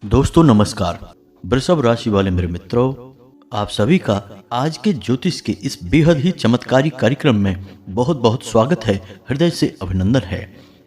दोस्तों नमस्कार। वृषभ राशि वाले मेरे मित्रों, आप सभी का आज के ज्योतिष के इस बेहद ही चमत्कारी कार्यक्रम में बहुत बहुत स्वागत है। हृदय से अभिनंदन है।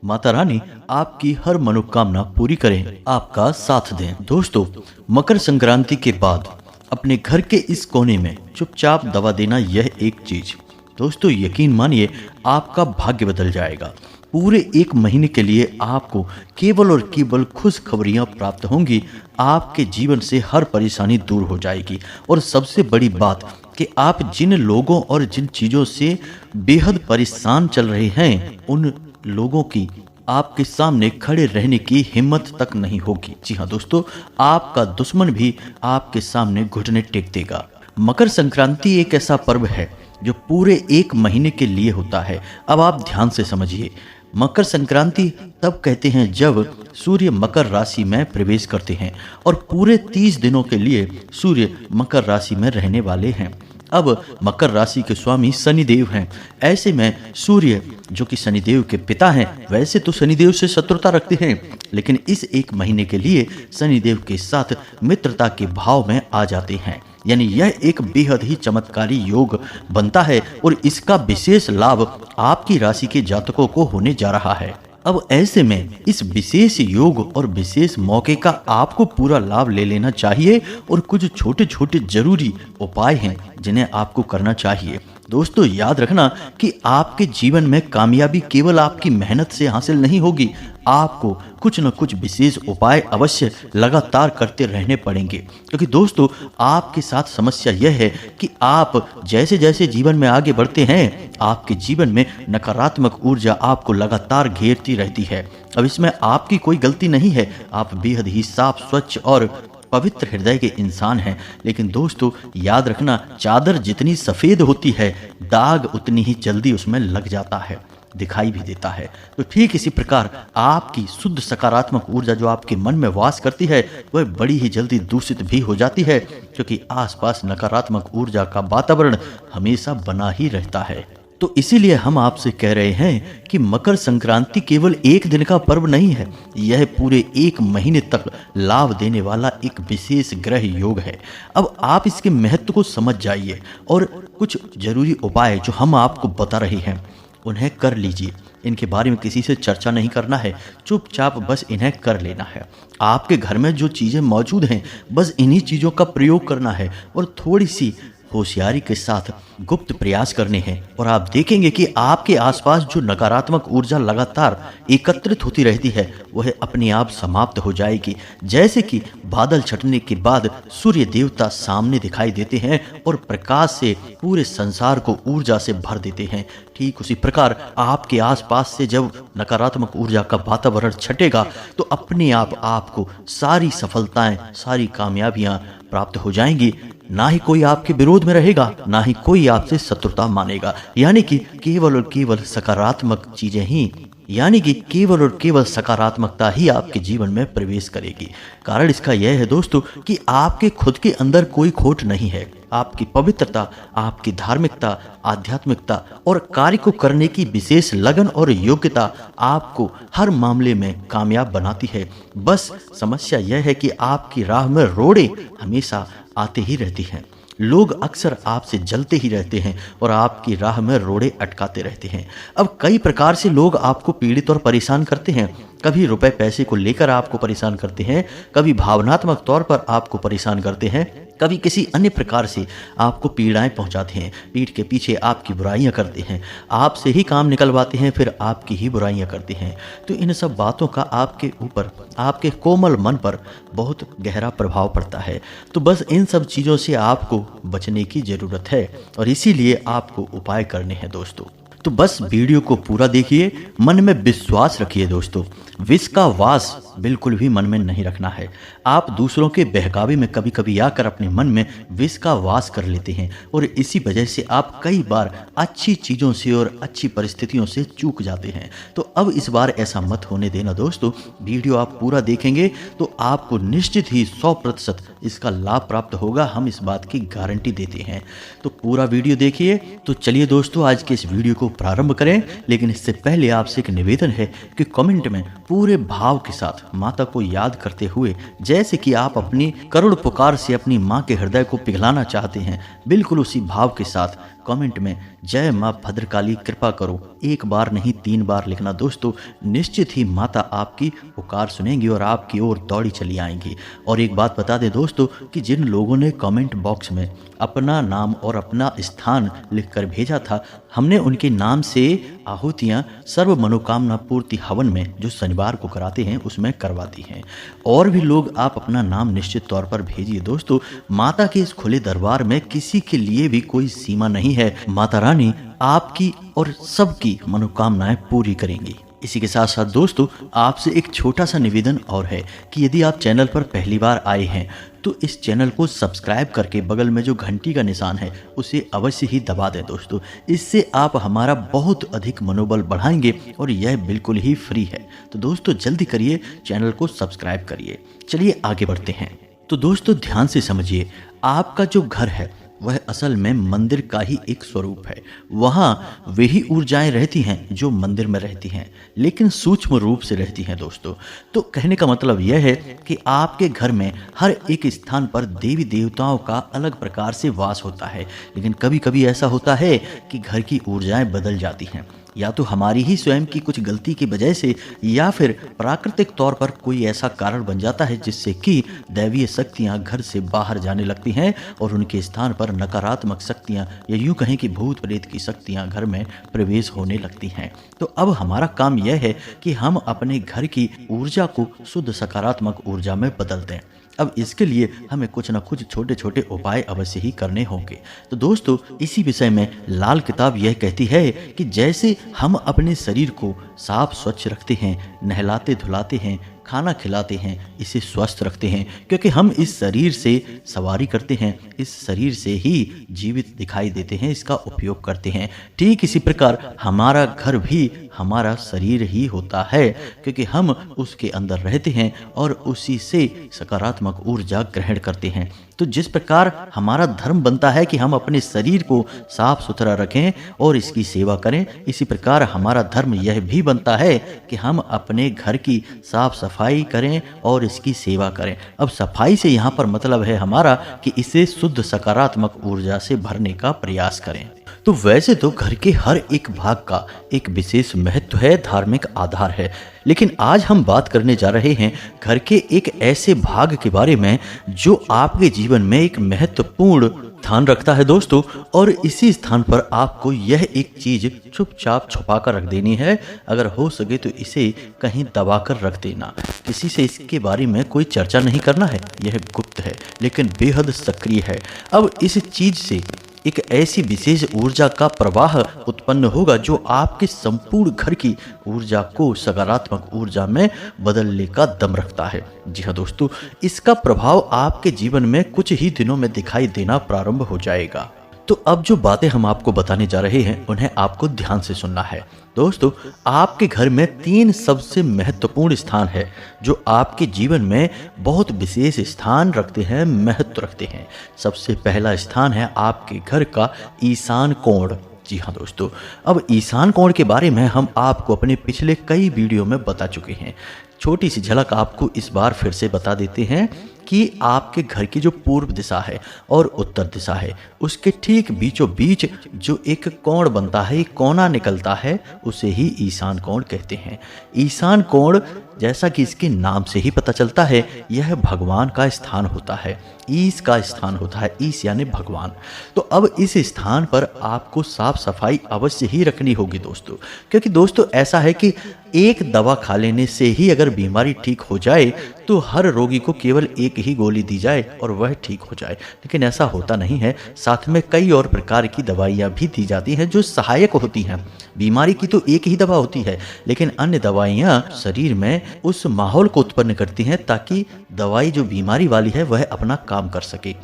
माता रानी आपकी हर मनोकामना पूरी करें, आपका साथ दें। दोस्तों, मकर संक्रांति के बाद अपने घर के इस कोने में चुपचाप दवा देना, यह एक चीज दोस्तों यकीन मानिए आपका भाग्य बदल जाएगा। पूरे एक महीने के लिए आपको केवल और केवल खुशखबरियां प्राप्त होंगी। आपके जीवन से हर परेशानी दूर हो जाएगी और सबसे बड़ी बात कि आप जिन लोगों और जिन चीज़ों से बेहद परेशान चल रहे हैं, उन लोगों की आपके सामने खड़े रहने की हिम्मत तक नहीं होगी। जी हाँ दोस्तों, आपका दुश्मन भी आपके सामने घुटने टेक देगा। मकर संक्रांति एक ऐसा पर्व है जो पूरे एक महीने के लिए होता है। अब आप ध्यान से समझिए, मकर संक्रांति तब कहते हैं जब सूर्य मकर राशि में प्रवेश करते हैं और पूरे 30 दिनों के लिए सूर्य मकर राशि में रहने वाले हैं। अब मकर राशि के स्वामी शनिदेव हैं। ऐसे में सूर्य जो कि शनिदेव के पिता हैं, वैसे तो शनिदेव से शत्रुता रखते हैं, लेकिन इस एक महीने के लिए शनिदेव के साथ मित्रता के भाव में आ जाते हैं। यानी यह एक बेहद ही चमत्कारी योग बनता है और इसका विशेष लाभ आपकी राशि के जातकों को होने जा रहा है। अब ऐसे में इस विशेष योग और विशेष मौके का आपको पूरा लाभ ले लेना चाहिए और कुछ छोटे छोटे जरूरी उपाय हैं जिन्हें आपको करना चाहिए। दोस्तों याद रखना कि आपके जीवन में कामयाबी केवल आपकी मेहनत से हासिल नहीं होगी। आपको कुछ न कुछ विशेष उपाय अवश्य लगातार करते रहने पड़ेंगे, क्योंकि दोस्तों आपके साथ समस्या यह है कि आप जैसे जैसे जीवन में आगे बढ़ते हैं, आपके जीवन में नकारात्मक ऊर्जा आपको लगातार घेरती रहती है। अब इसमें आपकी कोई गलती नहीं है, आप बेहद ही साफ, स्वच्छ और पवित्र हृदय के इंसान हैं। लेकिन दोस्तों याद रखना, चादर जितनी सफ़ेद होती है, दाग उतनी ही जल्दी उसमें लग जाता है, दिखाई भी देता है। तो ठीक इसी प्रकार आपकी शुद्ध सकारात्मक ऊर्जा जो आपके मन में वास करती है, वह बड़ी ही जल्दी दूषित भी हो जाती है, क्योंकि आसपास नकारात्मक ऊर्जा का वातावरण हमेशा बना ही रहता है। तो इसीलिए हम आपसे कह रहे हैं कि मकर संक्रांति केवल एक दिन का पर्व नहीं है, यह पूरे एक महीने तक लाभ देने वाला एक विशेष ग्रह योग है। अब आप इसके महत्व को समझ जाइए और कुछ जरूरी उपाय जो हम आपको बता रहे हैं उन्हें कर लीजिए। इनके बारे में किसी से चर्चा नहीं करना है, चुपचाप बस इन्हें कर लेना है। आपके घर में जो चीज़ें मौजूद हैं, बस इन्हीं चीज़ों का प्रयोग करना है और थोड़ी सी होशियारी के साथ गुप्त प्रयास करने हैं और आप देखेंगे कि आपके आसपास जो नकारात्मक ऊर्जा लगातार एकत्रित होती रहती है, वह अपने आप समाप्त हो जाएगी। जैसे कि बादल छटने के बाद सूर्य देवता सामने दिखाई देते हैं और प्रकाश से पूरे संसार को ऊर्जा से भर देते हैं, ठीक उसी प्रकार आपके आसपास से जब नकारात्मक ऊर्जा का वातावरण छटेगा तो अपने आप आपको सारी सफलताएं, सारी कामयाबियां प्राप्त हो जाएंगी। ना ही कोई आपके विरोध में रहेगा, ना ही कोई आपसे शत्रुता मानेगा। यानी कि केवल और केवल सकारात्मक चीजें ही, यानी कि केवल और केवल सकारात्मकता ही आपके जीवन में प्रवेश करेगी। कारण इसका यह है दोस्तों कि आपके खुद के अंदर कोई खोट नहीं है। आपकी पवित्रता, आपकी धार्मिकता, आध्यात्मिकता और कार्य को करने की विशेष लगन और योग्यता आपको हर मामले में कामयाब बनाती है। बस समस्या यह है कि आपकी राह में रोड़े हमेशा आते ही रहती हैं। लोग अक्सर आपसे जलते ही रहते हैं और आपकी राह में रोड़े अटकाते रहते हैं। अब कई प्रकार से लोग आपको पीड़ित और परेशान करते हैं। कभी रुपए पैसे को लेकर आपको परेशान करते हैं, कभी भावनात्मक तौर पर आपको परेशान करते हैं, कभी किसी अन्य प्रकार से आपको पीड़ाएं पहुंचाते हैं, पीठ के पीछे आपकी बुराइयां करते हैं, आपसे ही काम निकलवाते हैं, फिर आपकी ही बुराइयां करते हैं। तो इन सब बातों का आपके ऊपर, आपके कोमल मन पर बहुत गहरा प्रभाव पड़ता है। तो बस इन सब चीज़ों से आपको बचने की ज़रूरत है और इसीलिए आपको उपाय करने हैं दोस्तों। तो बस वीडियो को पूरा देखिए, मन में विश्वास रखिए दोस्तों। विष का वास बिल्कुल भी मन में नहीं रखना है। आप दूसरों के बहकावे में कभी कभी आकर अपने मन में विष का वास कर लेते हैं और इसी वजह से आप कई बार अच्छी चीज़ों से और अच्छी परिस्थितियों से चूक जाते हैं। तो अब इस बार ऐसा मत होने देना दोस्तों। वीडियो आप पूरा देखेंगे तो आपको निश्चित ही 100% इसका लाभ प्राप्त होगा, हम इस बात की गारंटी देते हैं। तो पूरा वीडियो देखिए। तो चलिए दोस्तों, आज के इस वीडियो को प्रारंभ करें, लेकिन इससे पहले आपसे एक निवेदन है कि कमेंट में पूरे भाव के साथ माता को याद करते हुए, जैसे कि आप अपनी करुण पुकार से अपनी माँ के हृदय को पिघलाना चाहते हैं, बिल्कुल उसी भाव के साथ कमेंट में जय माँ भद्रकाली कृपा करो 1 बार नहीं 3 बार लिखना दोस्तों। निश्चित ही माता आपकी पुकार सुनेंगी और आपकी ओर दौड़ी चली आएंगी। और एक बात बता दें दोस्तों कि जिन लोगों ने कमेंट बॉक्स में अपना नाम और अपना स्थान लिखकर भेजा था, हमने उनके नाम से आहुतियाँ सर्व मनोकामना पूर्ति हवन में जो शनिवार को कराते हैं उसमें करवा दी हैं। और भी लोग आप अपना नाम निश्चित तौर पर भेजिए दोस्तों। माता के इस खुले दरबार में किसी के लिए भी कोई सीमा नहीं है। माता रानी आपकी और सबकी मनोकामनाएं पूरी करेंगी। इसी के साथ साथ दोस्तों आपसे एक छोटा सा निवेदन और है कि यदि आप चैनल पर पहली बार आए हैं तो इस चैनल को सब्सक्राइब करके बगल में जो घंटी का निशान है उसे अवश्य ही दबा दें दोस्तों। इससे आप हमारा बहुत अधिक मनोबल बढ़ाएंगे और यह बिल्कुल ही फ्री है। तो दोस्तों जल्दी करिए, चैनल को सब्सक्राइब करिए। चलिए आगे बढ़ते हैं। तो दोस्तों ध्यान से समझिए, आपका जो घर है वह असल में मंदिर का ही एक स्वरूप है। वहाँ वही ऊर्जाएं रहती हैं जो मंदिर में रहती हैं, लेकिन सूक्ष्म रूप से रहती हैं दोस्तों। तो कहने का मतलब यह है कि आपके घर में हर एक स्थान पर देवी देवताओं का अलग प्रकार से वास होता है, लेकिन कभी कभी ऐसा होता है कि घर की ऊर्जाएं बदल जाती हैं, या तो हमारी ही स्वयं की कुछ गलती की वजह से, या फिर प्राकृतिक तौर पर कोई ऐसा कारण बन जाता है जिससे कि दैवीय शक्तियां घर से बाहर जाने लगती हैं और उनके स्थान पर नकारात्मक शक्तियां या यूं कहें कि भूत प्रेत की शक्तियां घर में प्रवेश होने लगती हैं। तो अब हमारा काम यह है कि हम अपने घर की ऊर्जा को शुद्ध सकारात्मक ऊर्जा में बदल दें। अब इसके लिए हमें कुछ न कुछ छोटे छोटे उपाय अवश्य ही करने होंगे। तो दोस्तों इसी विषय में लाल किताब यह कहती है कि जैसे हम अपने शरीर को साफ स्वच्छ रखते हैं, नहलाते धुलाते हैं, खाना खिलाते हैं, इसे स्वस्थ रखते हैं, क्योंकि हम इस शरीर से सवारी करते हैं, इस शरीर से ही जीवित दिखाई देते हैं, इसका उपयोग करते हैं। ठीक इसी प्रकार हमारा घर भी हमारा शरीर ही होता है, क्योंकि हम उसके अंदर रहते हैं और उसी से सकारात्मक ऊर्जा ग्रहण करते हैं। तो जिस प्रकार हमारा धर्म बनता है कि हम अपने शरीर को साफ सुथरा रखें और इसकी सेवा करें, इसी प्रकार हमारा धर्म यह भी बनता है कि हम अपने घर की साफ सफाई करें और इसकी सेवा करें। अब सफाई से यहाँ पर मतलब है हमारा कि इसे शुद्ध सकारात्मक ऊर्जा से भरने का प्रयास करें। तो वैसे तो घर के हर एक भाग का एक विशेष महत्व है, धार्मिक आधार है, लेकिन आज हम बात करने जा रहे हैं घर के एक ऐसे भाग के बारे में जो आपके जीवन में एक महत्वपूर्ण स्थान रखता है दोस्तों। और इसी स्थान पर आपको यह एक चीज चुपचाप छुपा कर रख देनी है। अगर हो सके तो इसे कहीं दबा कर रख देना। किसी से इसके बारे में कोई चर्चा नहीं करना है, यह गुप्त है लेकिन बेहद सक्रिय है। अब इस चीज से एक ऐसी विशेष ऊर्जा का प्रवाह उत्पन्न होगा जो आपके संपूर्ण घर की ऊर्जा को सकारात्मक ऊर्जा में बदलने का दम रखता है। जी हाँ दोस्तों, इसका प्रभाव आपके जीवन में कुछ ही दिनों में दिखाई देना प्रारंभ हो जाएगा। तो अब जो बातें हम आपको बताने जा रहे हैं उन्हें आपको ध्यान से सुनना है। दोस्तों आपके घर में 3 सबसे महत्वपूर्ण स्थान है जो आपके जीवन में बहुत विशेष स्थान रखते हैं, महत्व रखते हैं। सबसे पहला स्थान है आपके घर का ईशान कोण। जी हाँ दोस्तों, अब ईशान कोण के बारे में हम आपको अपने पिछले कई वीडियो में बता चुके हैं। छोटी सी झलक आपको इस बार फिर से बता देते हैं कि आपके घर की जो पूर्व दिशा है और उत्तर दिशा है उसके ठीक बीचों बीच जो एक कोण बनता है, एक कोना निकलता है, उसे ही ईशान कोण कहते हैं। ईशान कोण जैसा कि इसके नाम से ही पता चलता है, यह भगवान का स्थान होता है, ईश का स्थान होता है, ईश यानी भगवान। तो अब इस स्थान पर आपको साफ सफाई अवश्य ही रखनी होगी दोस्तों, क्योंकि दोस्तों ऐसा है कि एक दवा खा लेने से ही अगर बीमारी ठीक हो जाए तो हर रोगी को केवल एक ही गोली दी जाए और वह ठीक हो जाए, लेकिन ऐसा होता नहीं है। साथ में कई और प्रकार की दवाइयाँ भी दी जाती हैं जो सहायक होती हैं। बीमारी की तो एक ही दवा होती है, लेकिन अन्य दवाइयाँ शरीर में उस माहौल को उत्पन्न करती हैं ताकि दवाई जो बीमारी वाली है वह अपना काम कर सके।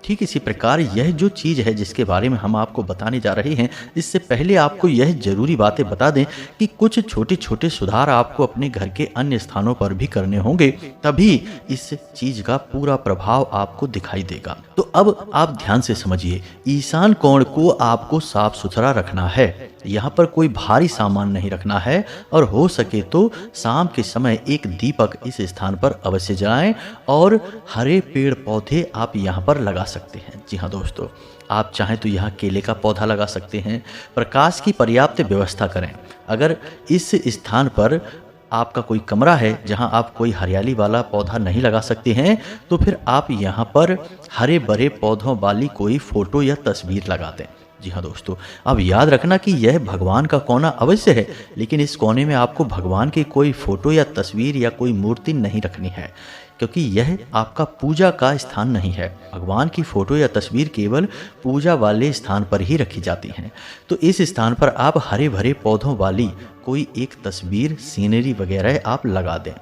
ठीक इसी प्रकार यह जो चीज़ है जिसके बारे में हम आपको बताने जा रहे हैं, इससे पहले आपको यह ज़रूरी बातें बता दें कि कुछ छोटे-छोटे सुधार आपको अपने घर के अन्य स्थानों पर भी करने होंगे, तभी इस चीज़ का पूरा प्रभाव आपको दिखाई देगा। तो अब आप ध्यान से समझिए, ईशान कोण को आपको साफ सुथरा रखना है। यहाँ पर कोई भारी सामान नहीं रखना है और हो सके तो शाम के समय एक दीपक इस स्थान पर अवश्य जलाएं और हरे पेड़ पौधे आप यहाँ पर लगा सकते हैं। जी हाँ दोस्तों, आप चाहें तो यहाँ केले का पौधा लगा सकते हैं। प्रकाश की पर्याप्त व्यवस्था करें। अगर इस स्थान पर आपका कोई कमरा है जहां आप कोई हरियाली वाला पौधा नहीं लगा सकते हैं, तो फिर आप यहाँ पर हरे भरे पौधों वाली कोई फोटो या तस्वीर लगा दें। जी हाँ दोस्तों, अब याद रखना कि यह भगवान का कोना अवश्य है, लेकिन इस कोने में आपको भगवान की कोई फोटो या तस्वीर या कोई मूर्ति नहीं रखनी है, क्योंकि यह आपका पूजा का स्थान नहीं है। भगवान की फोटो या तस्वीर केवल पूजा वाले स्थान पर ही रखी जाती हैं। तो इस स्थान पर आप हरे भरे पौधों वाली कोई एक तस्वीर, सीनरी वगैरह आप लगा दें।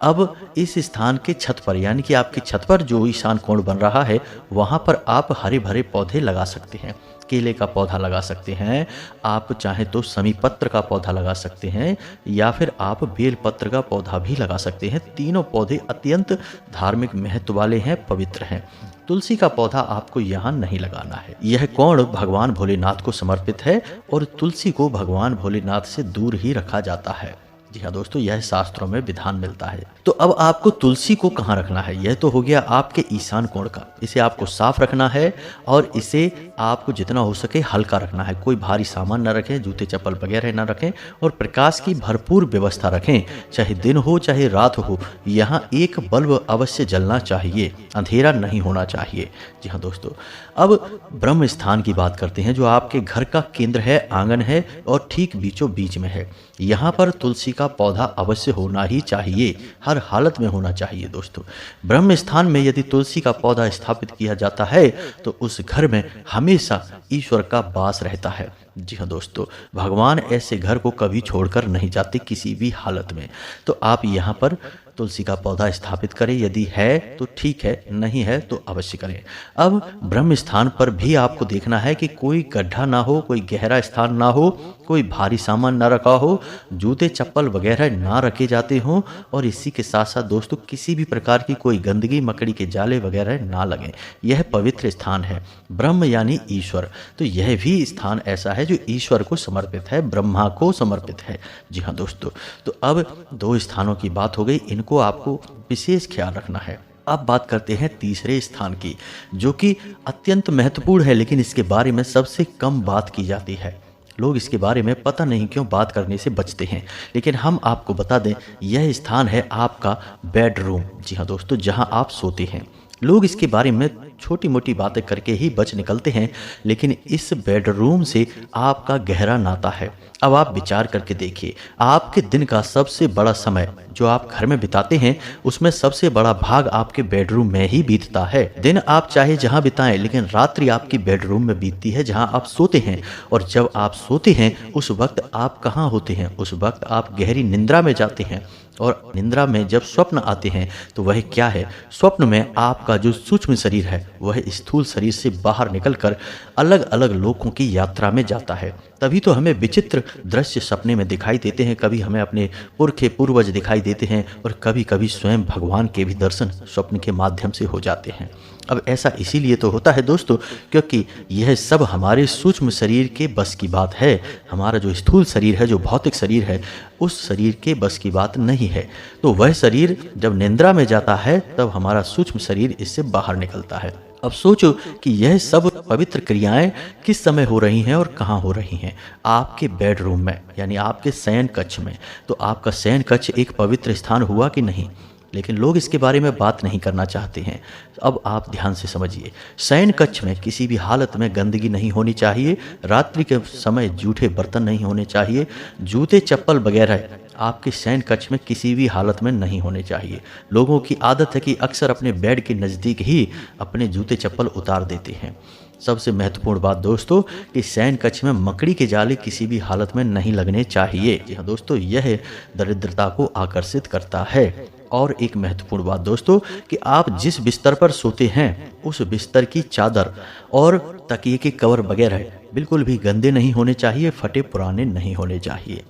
अब इस स्थान के छत पर, यानी कि आपकी छत पर जो ईशान कोण बन रहा है, वहाँ पर आप हरे भरे पौधे लगा सकते हैं। केले का पौधा लगा सकते हैं, आप चाहे तो समी पत्र का पौधा लगा सकते हैं, या फिर आप बेल पत्र का पौधा भी लगा सकते हैं। तीनों पौधे अत्यंत धार्मिक महत्व वाले हैं, पवित्र हैं। तुलसी का पौधा आपको यहाँ नहीं लगाना है। यह कोण भगवान भोलेनाथ को समर्पित है और तुलसी को भगवान भोलेनाथ से दूर ही रखा जाता है। जी हाँ दोस्तों, यह शास्त्रों में विधान मिलता है। तो अब आपको तुलसी को कहाँ रखना है? यह तो हो गया आपके ईशान कोण का। इसे आपको साफ रखना है और इसे आपको जितना हो सके हल्का रखना है। कोई भारी सामान न रखें, जूते चप्पल वगैरह न रखें और प्रकाश की भरपूर व्यवस्था रखें। चाहे दिन हो चाहे रात हो, यहाँ एक बल्ब अवश्य जलना चाहिए, अंधेरा नहीं होना चाहिए। जी हाँ दोस्तों, अब ब्रह्म स्थान की बात करते हैं, जो आपके घर का केंद्र है, आंगन है और ठीक बीचों बीच में है। यहाँ पर तुलसी का पौधा अवश्य होना ही चाहिए, हर हालत में होना चाहिए दोस्तों। ब्रह्म स्थान में यदि तुलसी का पौधा स्थापित किया जाता है तो उस घर में हमेशा ईश्वर का वास रहता है। जी हाँ दोस्तों, भगवान ऐसे घर को कभी छोड़कर नहीं जाते किसी भी हालत में। तो आप यहाँ पर तुलसी का पौधा स्थापित करें, यदि है तो ठीक है, नहीं है तो अवश्य करें। अब ब्रह्म स्थान पर भी आपको देखना है कि कोई गड्ढा ना हो, कोई गहरा स्थान ना हो, कोई भारी सामान ना रखा हो, जूते चप्पल वगैरह ना रखे जाते हों और इसी के साथ साथ दोस्तों किसी भी प्रकार की कोई गंदगी, मकड़ी के जाले वगैरह ना लगें। यह पवित्र स्थान है, ब्रह्म यानी ईश्वर। तो यह भी स्थान ऐसा है जो ईश्वर को समर्पित है, ब्रह्मा को समर्पित है। जी हाँ दोस्तों, तो अब दो स्थानों की बात हो गई, इनको आपको विशेष ख्याल रखना है। अब बात करते हैं तीसरे स्थान की, जो कि अत्यंत महत्वपूर्ण है, लेकिन इसके बारे में सबसे कम बात की जाती है। लोग इसके बारे में पता नहीं क्यों बात करने से बचते हैं, लेकिन हम आपको बता दें, यह स्थान है आपका बेडरूम। जी हाँ दोस्तों, जहां आप सोते हैं। लोग इसके बारे में छोटी मोटी बातें करके ही बच निकलते हैं, लेकिन इस बेडरूम से आपका गहरा नाता है। अब आप विचार करके देखिए, आपके दिन का सबसे बड़ा समय जो आप घर में बिताते हैं, उसमें सबसे बड़ा भाग आपके बेडरूम में ही बीतता है। दिन आप चाहे जहां बिताएं, लेकिन रात्रि आपकी बेडरूम में बीतती है, जहां आप सोते हैं। और जब आप सोते हैं उस वक्त आप कहाँ होते हैं? उस वक्त आप गहरी निंद्रा में जाते हैं। और निंद्रा में जब स्वप्न आते हैं तो वह क्या है? स्वप्न में आपका जो सूक्ष्म शरीर है वह स्थूल शरीर से बाहर निकलकर अलग अलग लोकों की यात्रा में जाता है। तभी तो हमें विचित्र दृश्य सपने में दिखाई देते हैं। कभी हमें अपने पुरखे पूर्वज दिखाई देते हैं और कभी कभी स्वयं भगवान के भी दर्शन स्वप्न के माध्यम से हो जाते हैं। अब ऐसा इसीलिए तो होता है दोस्तों, क्योंकि यह सब हमारे सूक्ष्म शरीर के बस की बात है। हमारा जो स्थूल शरीर है, जो भौतिक शरीर है, उस शरीर के बस की बात नहीं है। तो वह शरीर जब निंद्रा में जाता है तब हमारा सूक्ष्म शरीर इससे बाहर निकलता है। अब सोचो कि यह सब पवित्र क्रियाएं किस समय हो रही हैं और कहाँ हो रही हैं? आपके बेडरूम में, यानी आपके शयन कक्ष में। तो आपका शयन कक्ष एक पवित्र स्थान हुआ कि नहीं? लेकिन लोग इसके बारे में बात नहीं करना चाहते हैं। अब आप ध्यान से समझिए, शयन कक्ष में किसी भी हालत में गंदगी नहीं होनी चाहिए। रात्रि के समय जूठे बर्तन नहीं होने चाहिए। जूते चप्पल वगैरह आपके शयन कक्ष में किसी भी हालत में नहीं होने चाहिए। लोगों की आदत है कि अक्सर अपने बेड के नज़दीक ही अपने जूते चप्पल उतार देते हैं। सबसे महत्वपूर्ण बात दोस्तों कि शयन कक्ष में मकड़ी के जाले किसी भी हालत में नहीं लगने चाहिए। जी हाँ दोस्तों, यह दरिद्रता को आकर्षित करता है। और एक महत्वपूर्ण बात दोस्तों कि आप जिस बिस्तर पर सोते हैं उस बिस्तर की चादर और तकिए के कवर वगैरह बिल्कुल भी गंदे नहीं होने चाहिए, फटे पुराने नहीं होने चाहिए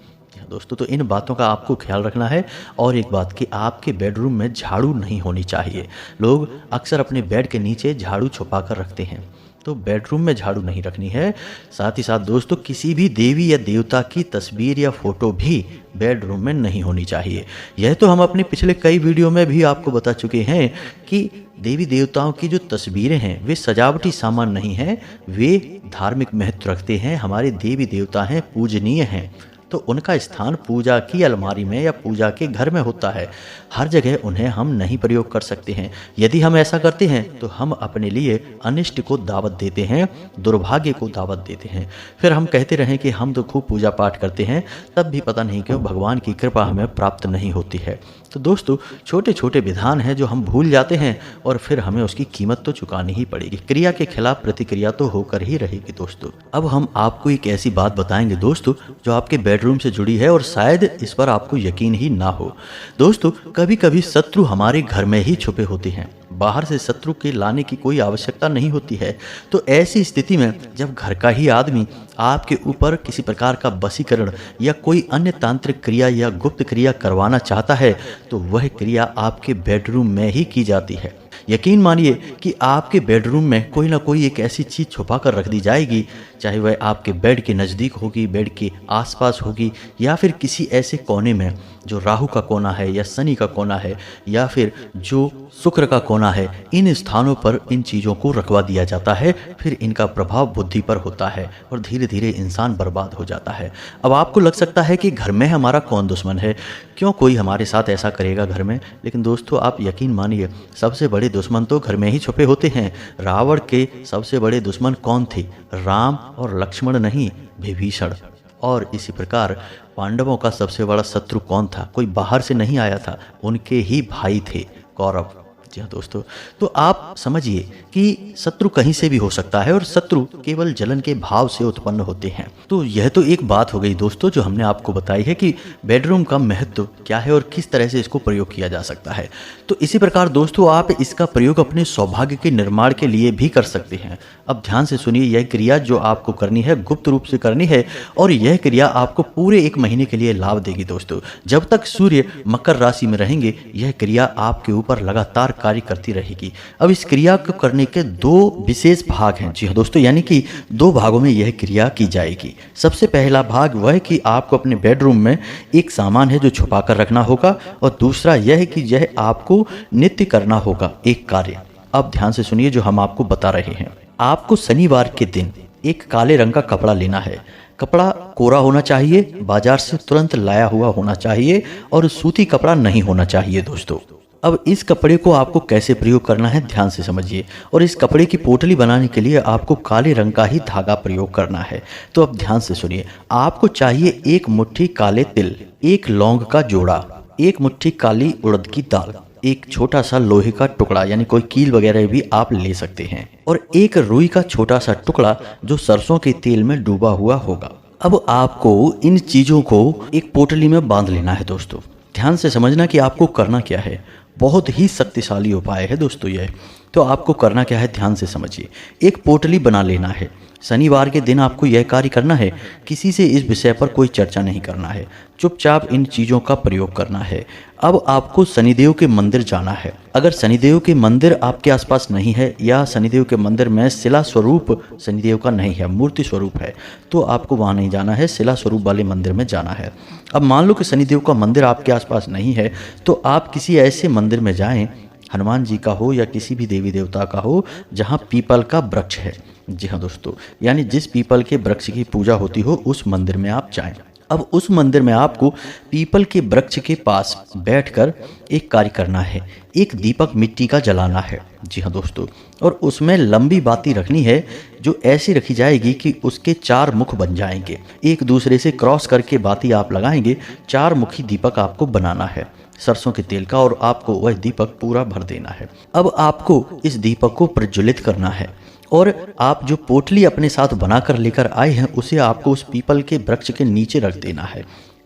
दोस्तों। तो इन बातों का आपको ख्याल रखना है। और एक बात कि आपके बेडरूम में झाड़ू नहीं होनी चाहिए। लोग अक्सर अपने बेड के नीचे झाड़ू छुपा कर रखते हैं, तो बेडरूम में झाड़ू नहीं रखनी है। साथ ही साथ दोस्तों किसी भी देवी या देवता की तस्वीर या फोटो भी बेडरूम में नहीं होनी चाहिए। यह तो हम अपने पिछले कई वीडियो में भी आपको बता चुके हैं कि देवी देवताओं की जो तस्वीरें हैं वे सजावटी सामान नहीं हैं, वे धार्मिक महत्व रखते हैं। हमारे देवी देवता हैं, पूजनीय हैं, तो उनका स्थान पूजा की अलमारी में या पूजा के घर में होता है। हर जगह उन्हें हम नहीं प्रयोग कर सकते हैं। यदि हम ऐसा करते हैं तो हम अपने लिए अनिष्ट को दावत देते हैं, दुर्भाग्य को दावत देते हैं। फिर हम कहते रहें कि हम तो खूब पूजा पाठ करते हैं, तब भी पता नहीं क्यों भगवान की कृपा हमें प्राप्त नहीं होती है। तो दोस्तों छोटे छोटे विधान हैं जो हम भूल जाते हैं और फिर हमें उसकी कीमत तो चुकानी ही पड़ेगी। क्रिया के खिलाफ प्रतिक्रिया तो होकर ही रहेगी दोस्तों। अब हम आपको एक ऐसी बात बताएंगे दोस्तों जो आपके बेडरूम से जुड़ी है और शायद इस पर आपको यकीन ही ना हो। दोस्तों कभी कभी शत्रु हमारे घर में ही छुपे होते हैं, बाहर से शत्रु के लाने की कोई आवश्यकता नहीं होती है। तो ऐसी स्थिति में जब घर का ही आदमी आपके ऊपर किसी प्रकार का वशीकरण या कोई अन्य तांत्रिक क्रिया या गुप्त क्रिया करवाना चाहता है तो वह क्रिया आपके बेडरूम में ही की जाती है। यकीन मानिए कि आपके बेडरूम में कोई ना कोई एक ऐसी चीज़ छुपा कर रख दी जाएगी, चाहे वह आपके बेड के नज़दीक होगी, बेड के आसपास होगी, या फिर किसी ऐसे कोने में जो राहु का कोना है या शनि का कोना है या फिर जो शुक्र का कोना है। इन स्थानों पर इन चीज़ों को रखवा दिया जाता है। फिर इनका प्रभाव बुद्धि पर होता है और धीरे धीरे इंसान बर्बाद हो जाता है। अब आपको लग सकता है कि घर में हमारा कौन दुश्मन है, क्यों कोई हमारे साथ ऐसा करेगा घर में। लेकिन दोस्तों आप यकीन मानिए सबसे बड़े दुश्मन तो घर में ही छुपे होते हैं। रावण के सबसे बड़े दुश्मन कौन थे? राम और लक्ष्मण नहीं, विभीषण। और इसी प्रकार पांडवों का सबसे बड़ा शत्रु कौन था? कोई बाहर से नहीं आया था, उनके ही भाई थे कौरव। जी हाँ दोस्तों, तो आप समझिए कि शत्रु कहीं से भी हो सकता है और शत्रु केवल जलन के भाव से उत्पन्न होते हैं। तो यह तो एक बात हो गई दोस्तों जो हमने आपको बताई है कि बेडरूम का महत्व क्या है और किस तरह से इसको प्रयोग किया जा सकता है। तो इसी प्रकार दोस्तों आप इसका प्रयोग अपने सौभाग्य के निर्माण के लिए भी कर सकते हैं। अब ध्यान से सुनिए, यह क्रिया जो आपको करनी है गुप्त रूप से करनी है और यह क्रिया आपको पूरे 1 महीने के लिए लाभ देगी दोस्तों। जब तक सूर्य मकर राशि में रहेंगे यह क्रिया आपके ऊपर लगातार कार्य करती रहेगी। अब इस क्रिया को करने के 2 विशेष भाग हैं। जी हाँ दोस्तों, यानी कि 2 भागों में यह क्रिया की जाएगी। सबसे पहला भाग वह है कि आपको अपने बेडरूम में एक सामान है जो छुपा कर रखना होगा और दूसरा यह है कि यह आपको नित्य करना होगा एक कार्य। अब ध्यान से सुनिए जो हम आपको बता रहे हैं। आपको शनिवार के दिन एक काले रंग का कपड़ा लेना है। कपड़ा कोरा होना चाहिए, बाजार से तुरंत लाया हुआ होना चाहिए और सूती कपड़ा नहीं होना चाहिए दोस्तों। अब इस कपड़े को आपको कैसे प्रयोग करना है ध्यान से समझिए। और इस कपड़े की पोटली बनाने के लिए आपको काले रंग का ही धागा प्रयोग करना है। तो अब ध्यान से सुनिए, आपको चाहिए 1 मुट्ठी काले तिल, 1 लौंग का जोड़ा, 1 मुट्ठी काली उड़द की दाल, एक छोटा सा लोहे का टुकड़ा यानी कोई कील वगैरह भी आप ले सकते हैं, और 1 रुई का छोटा सा टुकड़ा जो सरसों के तेल में डूबा हुआ होगा। अब आपको इन चीज़ों को एक पोटली में बांध लेना है दोस्तों। ध्यान से समझना कि आपको करना क्या है। बहुत ही शक्तिशाली उपाय है दोस्तों यह। तो आपको करना क्या है ध्यान से समझिए। एक पोटली बना लेना है। शनिवार के दिन आपको यह कार्य करना है। किसी से इस विषय पर कोई चर्चा नहीं करना है, चुपचाप इन चीज़ों का प्रयोग करना है। अब आपको शनिदेव के मंदिर जाना है। अगर शनिदेव के मंदिर आपके आसपास नहीं है या शनिदेव के मंदिर में शिला स्वरूप शनिदेव का नहीं है, मूर्ति स्वरूप है, तो आपको वहाँ नहीं जाना है, शिला स्वरूप वाले मंदिर में जाना है। अब मान लो कि शनिदेव का मंदिर आपके आसपास नहीं है तो आप किसी ऐसे मंदिर में जाएं, हनुमान जी का हो या किसी भी देवी देवता का हो, जहाँ पीपल का वृक्ष है। जी हाँ दोस्तों, यानी जिस पीपल के वृक्ष की पूजा होती हो उस मंदिर में आप जाएं। अब उस मंदिर में आपको पीपल के वृक्ष के पास बैठकर एक कार्य करना है। एक दीपक मिट्टी का जलाना है। जी हाँ दोस्तों, और उसमें लंबी बाती रखनी है जो ऐसी रखी जाएगी कि उसके 4 मुख बन जाएंगे। एक दूसरे से क्रॉस करके बाती आप लगाएंगे। 4 मुखी दीपक आपको बनाना है सरसों के तेल का, और आपको वह दीपक पूरा भर देना है। अब आपको इस दीपक को प्रज्वलित करना है और आप जो पोटली अपने साथ बनाकर लेकर आए हैं उसे आपको उस पीपल के वृक्ष के नीचे रख देना है।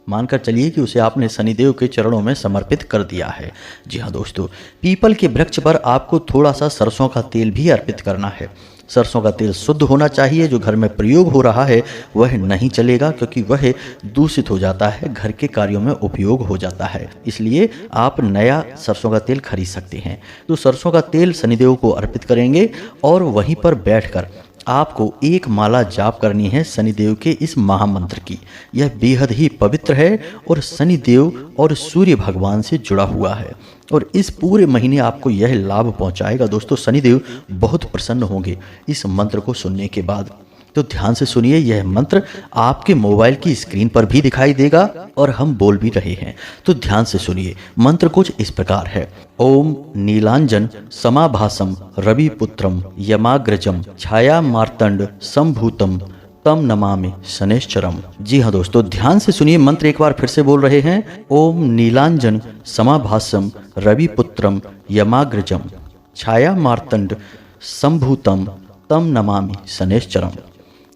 मानकर चलिए कि उसे आपने शनिदेव के चरणों में समर्पित कर दिया है। जी हाँ दोस्तों, पीपल के वृक्ष पर आपको थोड़ा सा सरसों का तेल भी अर्पित करना है। सरसों का तेल शुद्ध होना चाहिए। जो घर में प्रयोग हो रहा है वह नहीं चलेगा, क्योंकि वह दूषित हो जाता है, घर के कार्यों में उपयोग हो जाता है। इसलिए आप नया सरसों का तेल खरीद सकते हैं। तो सरसों का तेल शनिदेव को अर्पित करेंगे और वहीं पर बैठकर आपको एक माला जाप करनी है शनिदेव के इस महामंत्र की। यह बेहद ही पवित्र है और शनिदेव और सूर्य भगवान से जुड़ा हुआ है और इस पूरे महीने आपको यह लाभ पहुंचाएगा। दोस्तों, शनिदेव बहुत प्रसन्न होंगे इस मंत्र को सुनने के बाद। तो ध्यान से सुनिए, यह मंत्र आपके मोबाइल की स्क्रीन पर भी दिखाई देगा और हम बोल भी रहे हैं। तो ध्यान से सुनिए, मंत्र कुछ इस प्रकार है। ओम नीलांजन समाभासम रविपुत्रम यमाग्रजम छाया मार्तंड संभूतम तम नमामि शनैश्चरम। जी हाँ दोस्तों, ध्यान से सुनिए, मंत्र एक बार फिर से बोल रहे हैं। ओम नीलांजन समाभासम रविपुत्रम यमाग्रजम छाया मार्तंड संभूतम तम नमामि शनैश्चरम।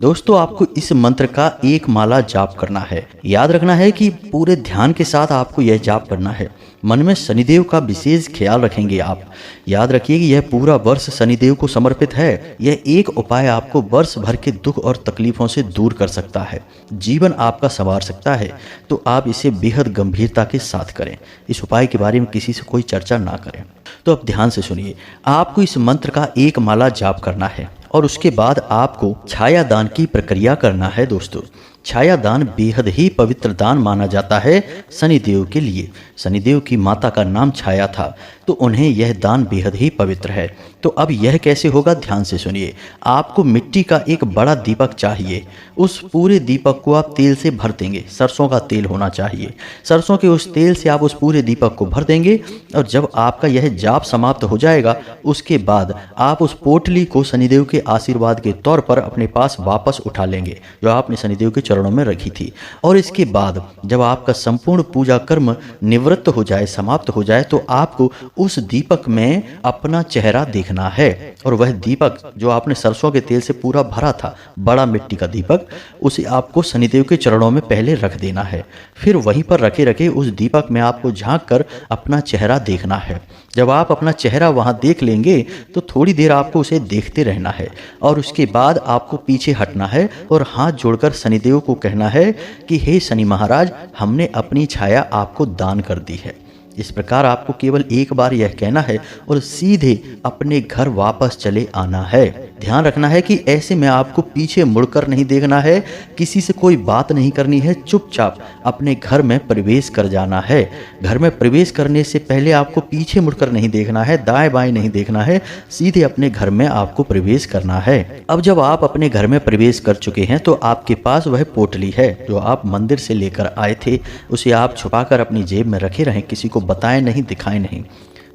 दोस्तों, आपको इस मंत्र का एक माला जाप करना है। याद रखना है कि पूरे ध्यान के साथ आपको यह जाप करना है। मन में शनिदेव का विशेष ख्याल रखेंगे आप। याद रखिए कि यह पूरा वर्ष शनिदेव को समर्पित है। यह एक उपाय आपको वर्ष भर के दुख और तकलीफों से दूर कर सकता है, जीवन आपका संवार सकता है। तो आप इसे बेहद गंभीरता के साथ करें। इस उपाय के बारे में किसी से कोई चर्चा ना करें। तो अब ध्यान से सुनिए, आपको इस मंत्र का एक माला जाप करना है और उसके बाद आपको छाया दान की प्रक्रिया करना है। दोस्तों, छाया दान बेहद ही पवित्र दान माना जाता है शनिदेव के लिए। शनिदेव की माता का नाम छाया था, तो उन्हें यह दान बेहद ही पवित्र है। तो अब यह कैसे होगा, ध्यान से सुनिए। आपको मिट्टी का एक बड़ा दीपक चाहिए। उस पूरे दीपक को आप तेल से भर देंगे। सरसों का तेल होना चाहिए। सरसों के उस तेल से आप उस पूरे दीपक को भर देंगे और जब आपका यह जाप समाप्त हो जाएगा, उसके बाद आप उस पोटली को शनिदेव के आशीर्वाद के तौर पर अपने पास वापस उठा लेंगे, जो आपने शनिदेव के चरणों में रखी थी। और इसके बाद जब आपका संपूर्ण पूजा कर्म निवृत्त हो जाए, समाप्त हो जाए, तो आपको उस दीपक में अपना चेहरा देखना है। और वह दीपक जो आपने सरसों के तेल से पूरा भरा था, बड़ा मिट्टी का दीपक, उसे आपको शनिदेव के चरणों में पहले रख देना है। फिर वहीं पर रखे रखे उस दीपक में आपको झांक कर अपना चेहरा देखना है। जब आप अपना चेहरा वहां देख लेंगे तो थोड़ी देर आपको उसे देखते रहना है और उसके बाद आपको पीछे हटना है और हाथ जोड़कर शनिदेव को कहना है कि हे शनि महाराज, हमने अपनी छाया आपको दान कर दी है। इस प्रकार आपको केवल एक बार यह कहना है और सीधे अपने घर वापस चले आना है। ध्यान रखना है कि ऐसे में आपको पीछे मुड़कर नहीं देखना है, किसी से कोई बात नहीं करनी है, चुपचाप अपने घर में प्रवेश कर जाना है। घर में प्रवेश करने से पहले आपको पीछे मुड़कर नहीं देखना है, दाएं बाएं नहीं देखना है, सीधे अपने घर में आपको प्रवेश करना है। अब जब आप अपने घर में प्रवेश कर चुके हैं तो आपके पास वह पोटली है जो आप मंदिर से लेकर आए थे। उसे आप छुपाकर अपनी जेब में रखे रहें, किसी को बताएं नहीं, दिखाएं नहीं।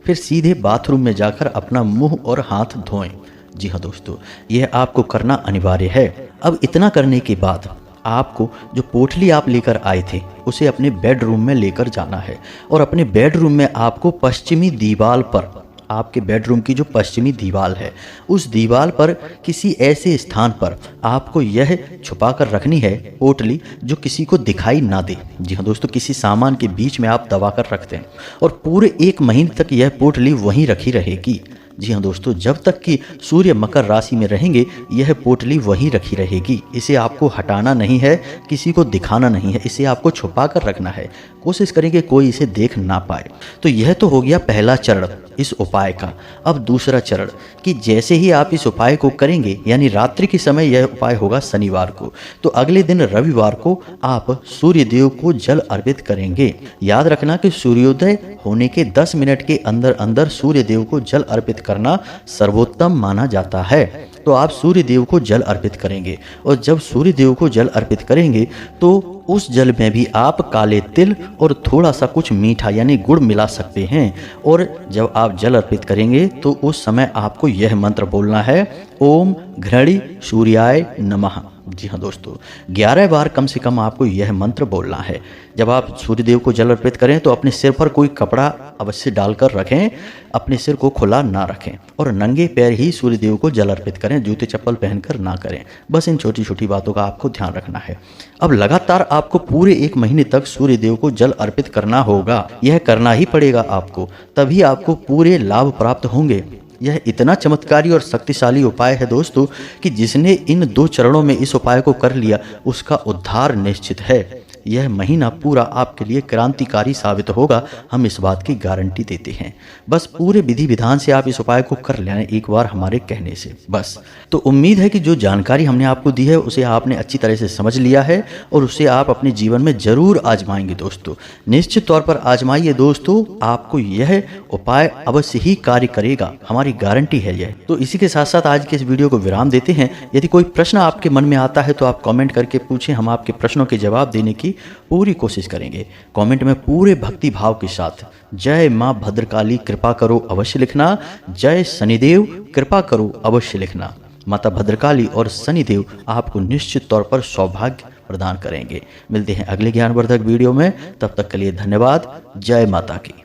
फिर सीधे बाथरूम में जाकर अपना मुंह और हाथ धोएं। जी हाँ दोस्तों, यह आपको करना अनिवार्य है। अब इतना करने के बाद आपको जो पोटली आप लेकर आए थे उसे अपने बेडरूम में लेकर जाना है और अपने बेडरूम में आपको पश्चिमी दीवार पर, आपके बेडरूम की जो पश्चिमी दीवार है, उस दीवार पर किसी ऐसे स्थान पर आपको यह छुपा कर रखनी है पोटली जो किसी को दिखाई ना दे। जी हाँ दोस्तों, किसी सामान के बीच में आप दबा कर रखते हैं और पूरे 1 महीने तक यह पोटली वहीं रखी रहेगी। जी हाँ दोस्तों, जब तक कि सूर्य मकर राशि में रहेंगे यह पोटली वहीं रखी रहेगी। इसे आपको हटाना नहीं है, किसी को दिखाना नहीं है, इसे आपको छुपा कर रखना है। कोशिश करेंगे कोई इसे देख ना पाए। तो यह तो हो गया पहला चरण इस उपाय का। अब दूसरा चरण कि जैसे ही आप इस उपाय को करेंगे, यानी रात्रि के समय यह उपाय होगा शनिवार को, तो अगले दिन रविवार को आप सूर्य देव को जल अर्पित करेंगे। याद रखना कि सूर्योदय होने के 10 मिनट के अंदर अंदर सूर्य देव को जल अर्पित करना सर्वोत्तम माना जाता है। तो आप सूर्य देव को जल अर्पित करेंगे और जब सूर्य देव को जल अर्पित करेंगे तो उस जल में भी आप काले तिल और थोड़ा सा कुछ मीठा यानी गुड़ मिला सकते हैं। और जब आप जल अर्पित करेंगे तो उस समय आपको यह मंत्र बोलना है, ओम घृणी सूर्याय नमः। जी हाँ दोस्तों, 11 बार कम से कम आपको यह मंत्र बोलना है। जब आप सूर्यदेव को जल अर्पित करें तो अपने सिर पर कोई कपड़ा अवश्य डालकर रखें, अपने सिर को खुला ना रखें और नंगे पैर ही सूर्यदेव को जल अर्पित करें, जूते चप्पल पहनकर ना करें। बस इन छोटी छोटी बातों का आपको ध्यान रखना है। अब लगातार आपको पूरे 1 महीने तक सूर्यदेव को जल अर्पित करना होगा। यह करना ही पड़ेगा आपको, तभी आपको पूरे लाभ प्राप्त होंगे। यह इतना चमत्कारी और शक्तिशाली उपाय है दोस्तों कि जिसने इन 2 चरणों में इस उपाय को कर लिया उसका उद्धार निश्चित है। यह महीना पूरा आपके लिए क्रांतिकारी साबित होगा, हम इस बात की गारंटी देते हैं। बस पूरे विधि विधान से आप इस उपाय को कर लें एक बार हमारे कहने से बस। तो उम्मीद है कि जो जानकारी हमने आपको दी है उसे आपने अच्छी तरह से समझ लिया है और उसे आप अपने जीवन में जरूर आजमाएंगे दोस्तों। निश्चित तौर पर आजमाइए दोस्तों, आपको यह उपाय अवश्य ही कार्य करेगा, हमारी गारंटी है यह। तो इसी के साथ साथ आज के इस वीडियो को विराम देते हैं। यदि कोई प्रश्न आपके मन में आता है तो आप कमेंट करके पूछें, हम आपके प्रश्नों के जवाब देने की पूरी कोशिश करेंगे। कमेंट में पूरे भक्ति भाव के साथ जय मां भद्रकाली कृपा करो अवश्य लिखना, जय शनिदेव कृपा करो अवश्य लिखना। माता भद्रकाली और शनिदेव आपको निश्चित तौर पर सौभाग्य प्रदान करेंगे। मिलते हैं अगले ज्ञानवर्धक वीडियो में, तब तक के लिए धन्यवाद। जय माता की।